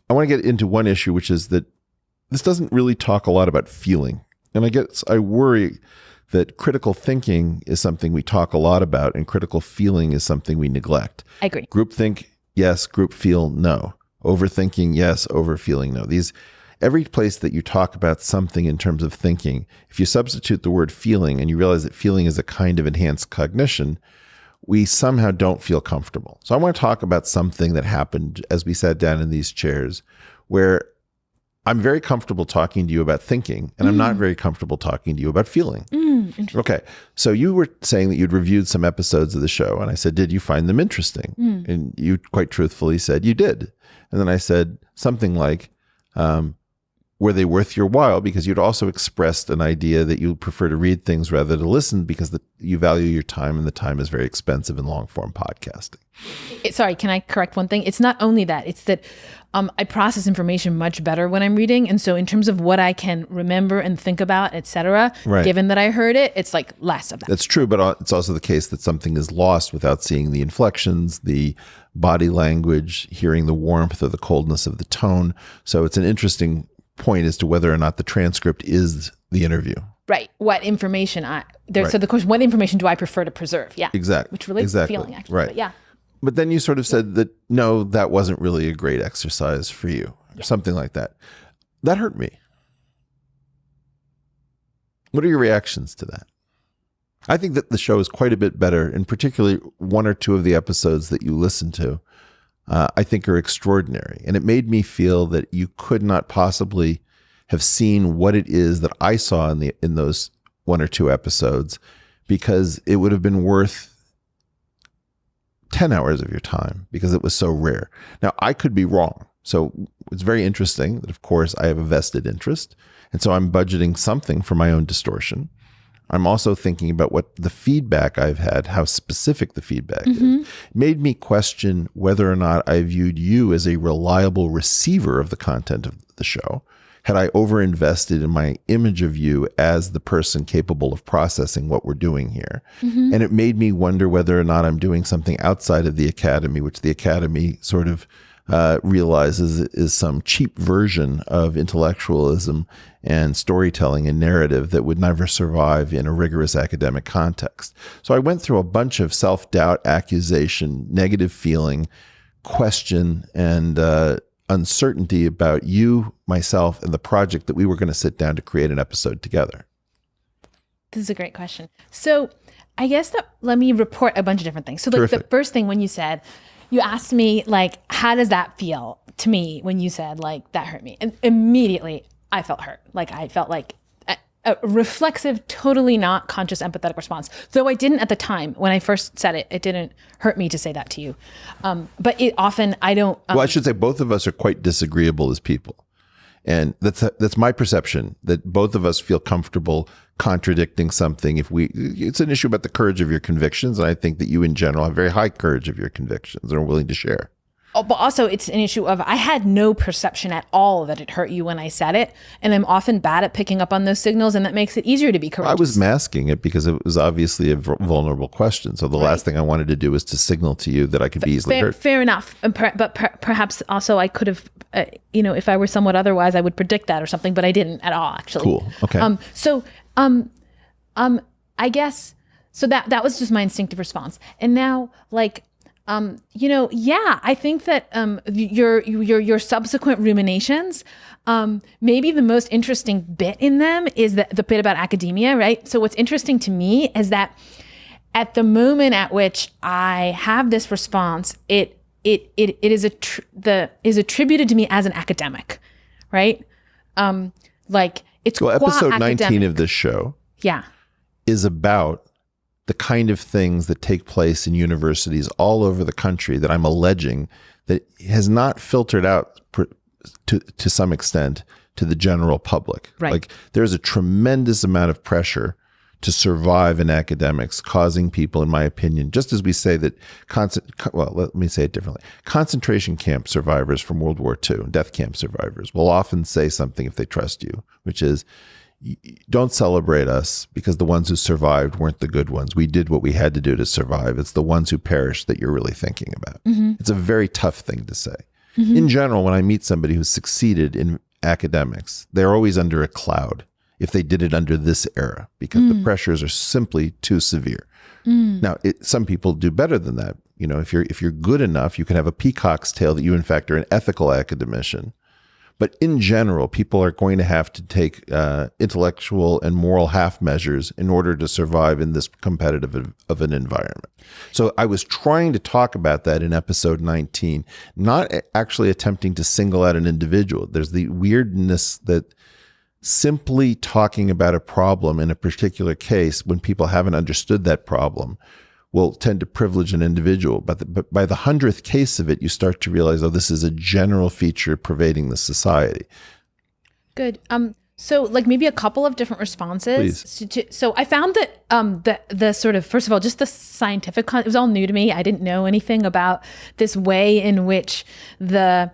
I want to get into one issue, which is that this doesn't really talk a lot about feeling. And I worry that critical thinking is something we talk a lot about, and critical feeling is something we neglect. I agree. Groupthink, yes. Group feel, no. Overthinking, yes. Overfeeling, no. Every place that you talk about something in terms of thinking, if you substitute the word feeling and you realize that feeling is a kind of enhanced cognition, we somehow don't feel comfortable. So I want to talk about something that happened as we sat down in these chairs, where I'm very comfortable talking to you about thinking, and I'm not very comfortable talking to you about feeling. Okay. So you were saying that you'd reviewed some episodes of the show, and I said, did you find them interesting? And you quite truthfully said you did. And then I said something like, were they worth your while? Because you'd also expressed an idea that you prefer to read things rather than listen, because you value your time, and the time is very expensive in long form podcasting. Sorry, can I correct one thing? It's not only that, it's that I process information much better when I'm reading. And so in terms of what I can remember and think about, et cetera, given that I heard it, it's like less of that. That's true, but it's also the case that something is lost without seeing the inflections, the body language, hearing the warmth or the coldness of the tone. So it's an interesting point as to whether or not the transcript is the interview. Right. What information so the question, what information do I prefer to preserve? Yeah. Exactly. Which relates to feeling, actually. Right. But yeah. But then you sort of said that, no, that wasn't really a great exercise for you, or something like that. That hurt me. What are your reactions to that? I think that the show is quite a bit better, and particularly one or two of the episodes that you listen to, I think are extraordinary. And it made me feel that you could not possibly have seen what it is that I saw in those one or two episodes, because it would have been worth 10 hours of your time, because it was so rare. Now, I could be wrong. So it's very interesting that, of course, I have a vested interest. And so I'm budgeting something for my own distortion. I'm also thinking about what the feedback I've had, how specific the feedback is. It made me question whether or not I viewed you as a reliable receiver of the content of the show. Had I overinvested in my image of you as the person capable of processing what we're doing here? And it made me wonder whether or not I'm doing something outside of the Academy, which the Academy sort of realizes is some cheap version of intellectualism and storytelling and narrative that would never survive in a rigorous academic context. So I went through a bunch of self-doubt, accusation, negative feeling, question, and uncertainty about you, myself, and the project that we were going to sit down to create an episode together. This is a great question. So I guess let me report a bunch of different things. So like the first thing, when you asked me, like, how does that feel to me when you said, like, that hurt me? And immediately I felt hurt. Like, I felt like a reflexive, totally not conscious, empathetic response. Though I didn't at the time. When I first said it, it didn't hurt me to say that to you. But it often, I don't... well, I should say both of us are quite disagreeable as people. And that's my perception, that both of us feel comfortable contradicting something it's an issue about the courage of your convictions. And I think that you in general have very high courage of your convictions and are willing to share. Oh, but also it's an issue of, I had no perception at all that it hurt you when I said it. And I'm often bad at picking up on those signals, and that makes it easier to be courageous. I was masking it because it was obviously a vulnerable question. So the last thing I wanted to do was to signal to you that I could be easily hurt. Fair enough. But perhaps also I could have, if I were somewhat otherwise, I would predict that or something, but I didn't at all, actually. Cool. Okay. I guess, so that was just my instinctive response. And now, like, I think that your subsequent ruminations, maybe the most interesting bit in them is the bit about academia, right? So what's interesting to me is that at the moment at which I have this response, it is attributed to me as an academic, right? Like it's episode 19 of this show, is about the kind of things that take place in universities all over the country that I'm alleging that has not filtered out to some extent to the general public. Right. Like there's a tremendous amount of pressure to survive in academics, causing people, in my opinion, just as we say that, let me say it differently. Concentration camp survivors from World War II, death camp survivors, will often say something if they trust you, which is, don't celebrate us because the ones who survived weren't the good ones. We did what we had to do to survive. It's the ones who perished that you're really thinking about. It's a very tough thing to say. In general, when I meet somebody who's succeeded in academics, they're always under a cloud if they did it under this era, because the pressures are simply too severe. Now, some people do better than that. You know, if you're good enough, you can have a peacock's tail that you, in fact, are an ethical academician. But in general, people are going to have to take intellectual and moral half measures in order to survive in this competitive of an environment. So I was trying to talk about that in episode 19, not actually attempting to single out an individual. There's the weirdness that simply talking about a problem in a particular case, when people haven't understood that problem, will tend to privilege an individual. But by the 100th case of it, you start to realize, oh, this is a general feature pervading the society. Good. So like maybe a couple of different responses. So I found that the sort of, first of all, just the scientific, it was all new to me. I didn't know anything about this way in which the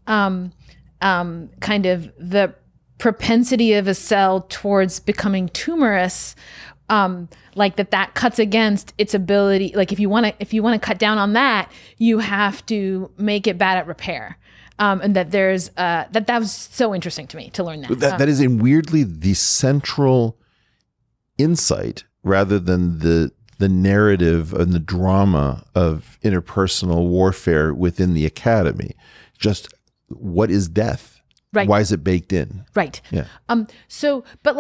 kind of the propensity of a cell towards becoming tumorous, like that cuts against its ability. Like if you want to cut down on that, you have to make it bad at repair. And that there's that was so interesting to me to learn that. That is in weirdly the central insight, rather than the narrative and the drama of interpersonal warfare within the academy. Just what is death? Right. Why is it baked in? Right. Yeah. So as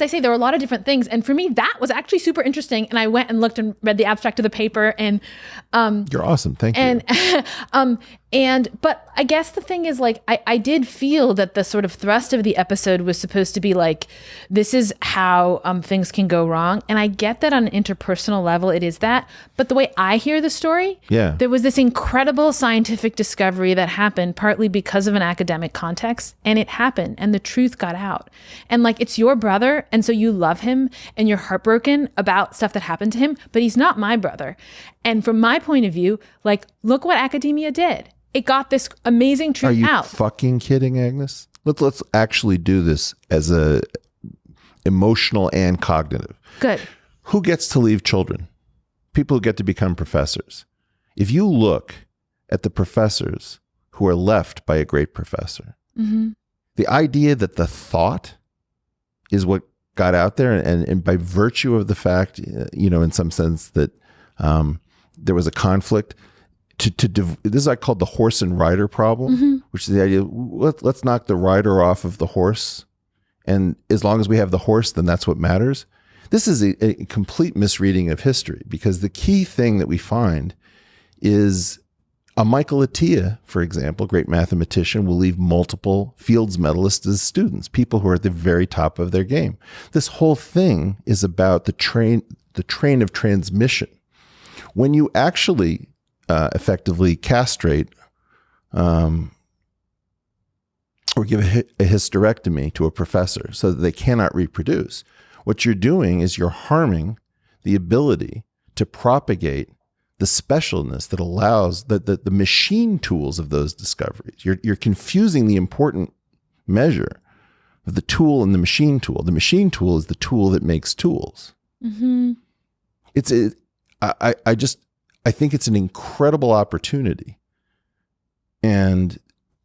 I say, there are a lot of different things, and for me, that was actually super interesting. And I went and looked and read the abstract of the paper, and you're awesome. Thank you. But I guess the thing is, like, I did feel that the sort of thrust of the episode was supposed to be like, this is how things can go wrong. And I get that on an interpersonal level, it is that. But the way I hear the story, there was this incredible scientific discovery that happened partly because of an academic context, and it happened, and the truth got out. And like, it's your brother, and so you love him, and you're heartbroken about stuff that happened to him, but he's not my brother. And from my point of view, like, look what academia did. It got this amazing truth out. Are you fucking kidding, Agnes? Let's actually do this as a emotional and cognitive. Good. Who gets to leave children? People who get to become professors. If you look at the professors who are left by a great professor, the idea that the thought is what got out there, and by virtue of the fact, in some sense that there was a conflict, this is I called the horse and rider problem, which is the idea, let's knock the rider off of the horse, and as long as we have the horse, then that's what matters. This is a complete misreading of history, because the key thing that we find is a Michael Atiyah, for example, great mathematician, will leave multiple Fields medalists as students, people who are at the very top of their game. This whole thing is about the train of transmission. When you actually effectively castrate or give a hysterectomy to a professor so that they cannot reproduce, what you're doing is you're harming the ability to propagate the specialness that allows the machine tools of those discoveries. You're confusing the important measure of the tool and the machine tool. The machine tool is the tool that makes tools. I think it's an incredible opportunity. And,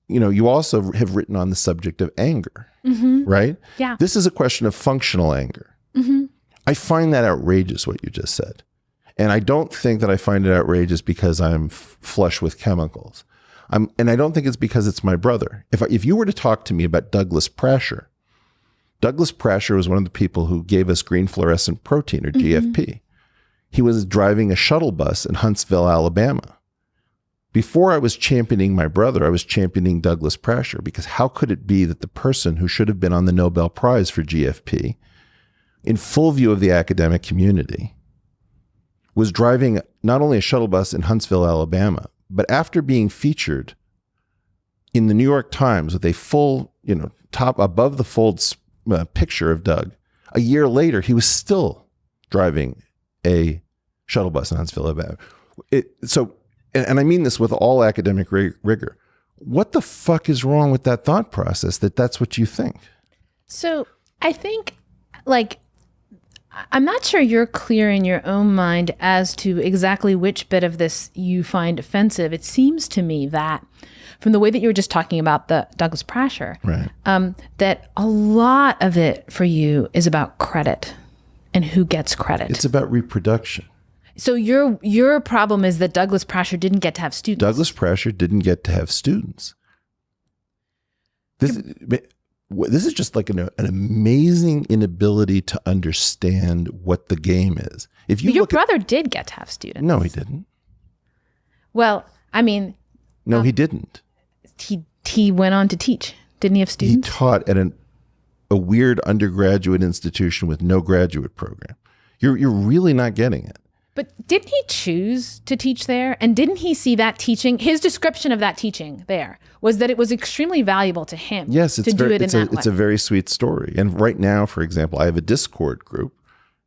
you also have written on the subject of anger, right? Yeah. This is a question of functional anger. I find that outrageous, what you just said. And I don't think that I find it outrageous because I'm flush with chemicals. And I don't think it's because it's my brother. If you were to talk to me about Douglas Prasher was one of the people who gave us green fluorescent protein, or GFP. He was driving a shuttle bus in Huntsville, Alabama. Before I was championing my brother, I was championing Douglas Prasher, because how could it be that the person who should have been on the Nobel Prize for GFP, in full view of the academic community, was driving not only a shuttle bus in Huntsville, Alabama, but after being featured in the New York Times with a full, top above the folds picture of Doug, a year later, he was still driving a shuttle bus in Huntsville, Alabama. And I mean this with all academic rigor. What the fuck is wrong with that thought process, that's what you think? So I think, like, I'm not sure you're clear in your own mind as to exactly which bit of this you find offensive. It seems to me that from the way that you were just talking about the Douglas Prasher, Right. That a lot of it for you is about credit and who gets credit. It's about reproduction. So your problem is that Douglas Prasher didn't get to have students. Douglas Prasher didn't get to have students. This is just like an amazing inability to understand what the game is. If you Your brother did get to have students. No, he didn't. Well, I mean, No, he didn't. he went on to teach. Didn't he have He students? taught at a weird undergraduate institution with no graduate program. You're really not getting it. But didn't he choose to teach there? And didn't he see that teaching? His description of that teaching there was that it was extremely valuable to him. Yes, to do it in that way. it's a very sweet story. And right now, for example, I have a Discord group,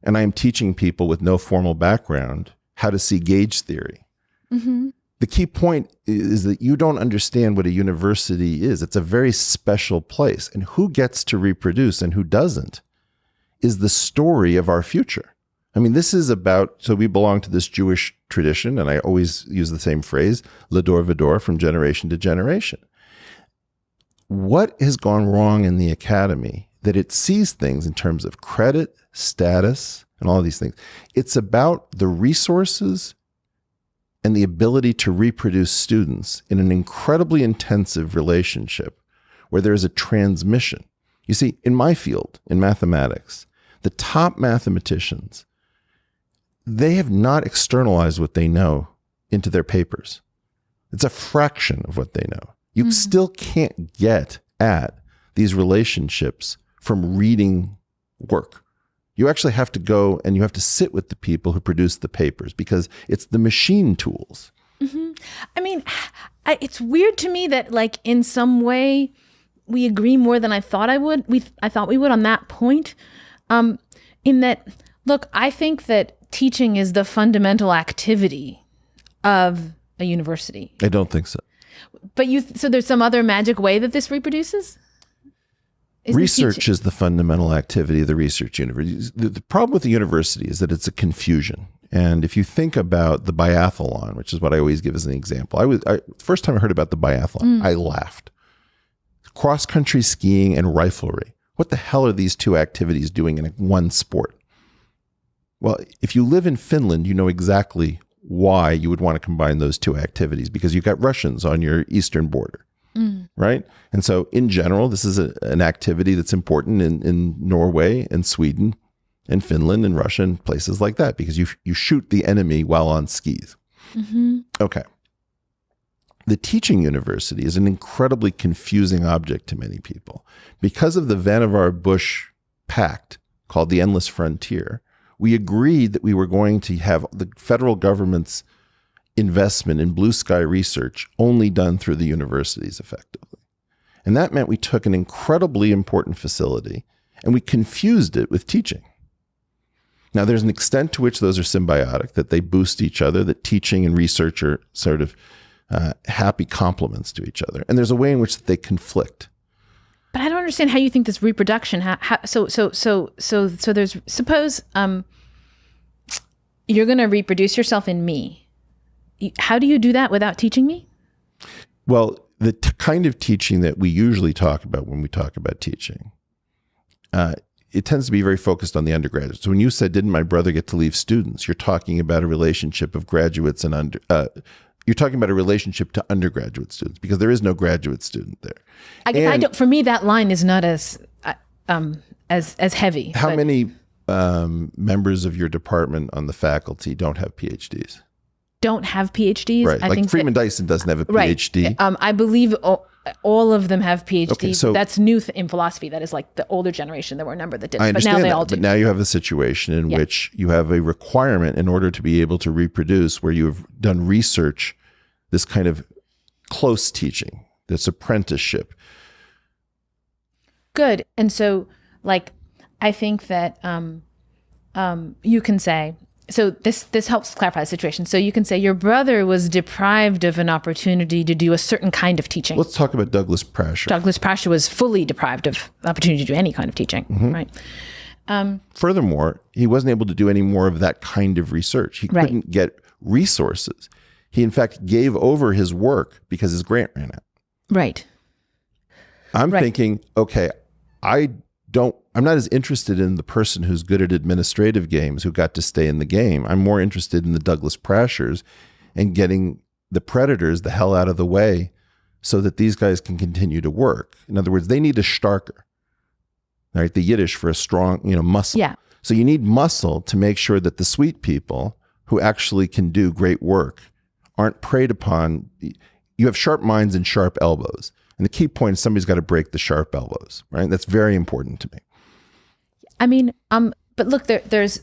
and I am teaching people with no formal background how to see gauge theory. Mm-hmm. The key point is that you don't understand what a university is. It's a very special place. And who gets to reproduce and who doesn't is the story of our future. I mean, this is about, so we belong to this Jewish tradition, and I always use the same phrase, Lador Vador, from generation to generation. What has gone wrong in the academy that it sees things in terms of credit, status, and all of these things? It's about the resources and the ability to reproduce students in an incredibly intensive relationship where there is a transmission. You see, in my field, in mathematics, the top mathematicians, they have not externalized what they know into their papers. It's a fraction of what they know. You still can't get at these relationships from reading work. You actually have to go and you have to sit with the people who produce the papers because it's the machine tools. Mm-hmm. I mean, it's weird to me that, like, in some way we agree more than I thought I would. I thought we would on that point. In that, look, I think that teaching is the fundamental activity of a university. I don't think so. But so there's some other magic way that this reproduces? Research is the fundamental activity of the research university. The problem with the university is that it's a confusion. And if you think about the biathlon, which is what I always give as an example, first time I heard about the biathlon, I laughed. Cross-country skiing and riflery. What the hell are these two activities doing in one sport? Well, if you live in Finland, you know exactly why you would want to combine those two activities because you've got Russians on your eastern border, right? And so in general, this is an activity that's important in Norway and Sweden and Finland and Russia and places like that because you shoot the enemy while on skis. Mm-hmm. Okay. The teaching university is an incredibly confusing object to many people. Because of the Vannevar-Bush Pact called the Endless Frontier, we agreed that we were going to have the federal government's investment in blue sky research only done through the universities effectively. And that meant we took an incredibly important facility and we confused it with teaching. Now, there's an extent to which those are symbiotic, that they boost each other, that teaching and research are sort of happy complements to each other. And there's a way in which they conflict. But I don't understand how you think this reproduction. So there's suppose you're going to reproduce yourself in me. How do you do that without teaching me? Well, the kind of teaching that we usually talk about when we talk about teaching, it tends to be very focused on the undergraduates. So when you said, "Didn't my brother get to leave students?" You're talking about a relationship of graduates and you're talking about a relationship to undergraduate students because there is no graduate student there. I don't. For me, that line is not as heavy. How many members of your department on the faculty don't have PhDs? Don't have PhDs? Right. I like think Freeman Dyson doesn't have a PhD. Right. I believe all of them have PhDs. Okay, so that's new in philosophy. That is like the older generation. There were a number that didn't. I understand but now they that, all do. But now you have a situation in which you have a requirement in order to be able to reproduce where you have done research, this kind of close teaching, this apprenticeship. Good. And so, like, I think that you can say, so this helps clarify the situation. So you can say your brother was deprived of an opportunity to do a certain kind of teaching. Let's talk about Douglas Prasher. Douglas Prasher was fully deprived of the opportunity to do any kind of teaching, right? Furthermore, he wasn't able to do any more of that kind of research. He couldn't get resources. He, in fact, gave over his work because his grant ran out. Right. I'm thinking, okay, I'm not as interested in the person who's good at administrative games who got to stay in the game. I'm more interested in the Douglas Prashers and getting the predators the hell out of the way so that these guys can continue to work. In other words, they need a starker, right? The Yiddish for a strong, muscle. Yeah. So you need muscle to make sure that the sweet people who actually can do great work aren't preyed upon. You have sharp minds and sharp elbows. And the key point is somebody's got to break the sharp elbows, right? That's very important to me. I mean, but look, there's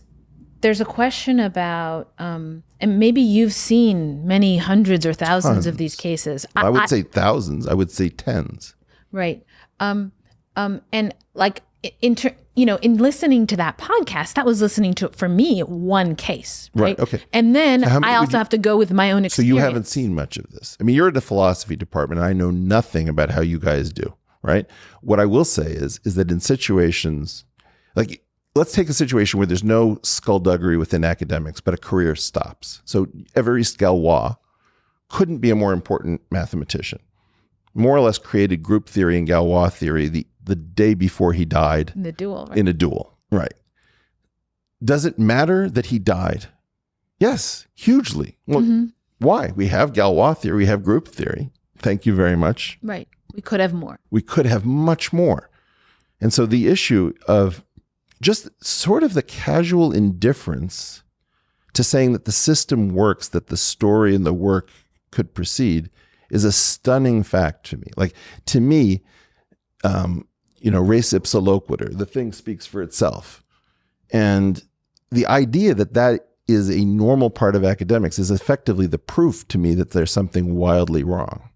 a question about, and maybe you've seen many hundreds or thousands of these cases. I would say thousands. I would say tens. Right. And like in listening to that podcast, that was listening to, for me, one case. Right. Okay. And then I also have to go with my own experience. So you haven't seen much of this. I mean, you're in the philosophy department, and I know nothing about how you guys do. Right. What I will say is that in situations like, let's take a situation where there's no skullduggery within academics, but a career stops. So Évariste Galois couldn't be a more important mathematician. More or less created group theory and Galois theory the day before he died. In the duel, right? In a duel, right. Does it matter that he died? Yes, hugely. Well, why? We have Galois theory, we have group theory. Thank you very much. Right. We could have more. We could have much more. And so the issue of just sort of the casual indifference to saying that the system works, that the story and the work could proceed, is a stunning fact to me. Like, to me, res ipsa loquitur, the thing speaks for itself. And the idea that that is a normal part of academics is effectively the proof to me that there's something wildly wrong.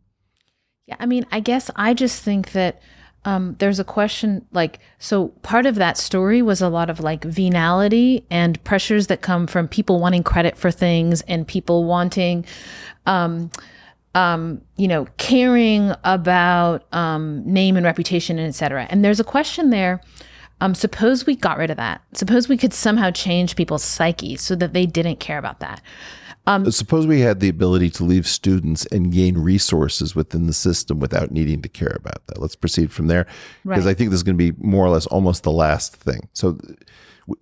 Yeah, I mean, I guess I just think that there's a question, so part of that story was a lot of venality and pressures that come from people wanting credit for things and people wanting, caring about name and reputation and et cetera. And there's a question there. Suppose we got rid of that. Suppose we could somehow change people's psyche so that they didn't care about that. Suppose we had the ability to leave students and gain resources within the system without needing to care about that. Let's proceed from there, because I think this is going to be more or less almost the last thing. So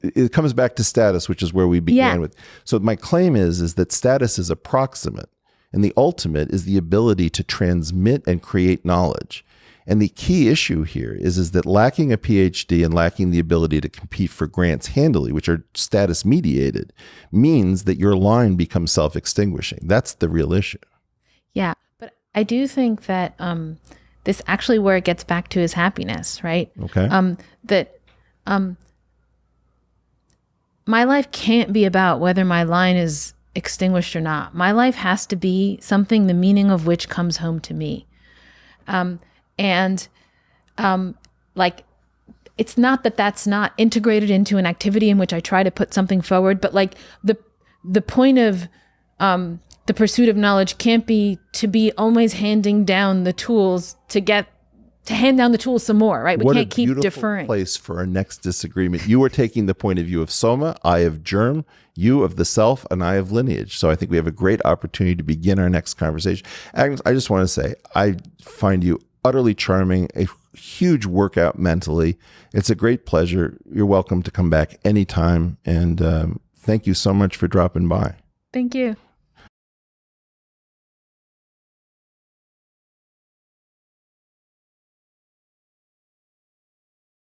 it comes back to status, which is where we began with. So my claim is that status is approximate, and the ultimate is the ability to transmit and create knowledge. And the key issue here is that lacking a PhD and lacking the ability to compete for grants handily, which are status mediated, means that your line becomes self-extinguishing. That's the real issue. Yeah, but I do think that this actually where it gets back to is happiness, right? Okay. My life can't be about whether my line is extinguished or not. My life has to be something the meaning of which comes home to me. It's not that that's not integrated into an activity in which I try to put something forward, but the point of the pursuit of knowledge can't be to be always handing down the tools to hand down the tools some more, right? We can't keep deferring. What a beautiful place for our next disagreement. You are taking the point of view of soma, I of germ, you of the self, and I of lineage. So I think we have a great opportunity to begin our next conversation. Agnes, I just want to say, I find you utterly charming, a huge workout mentally. It's a great pleasure. You're welcome to come back anytime. And thank you so much for dropping by. Thank you.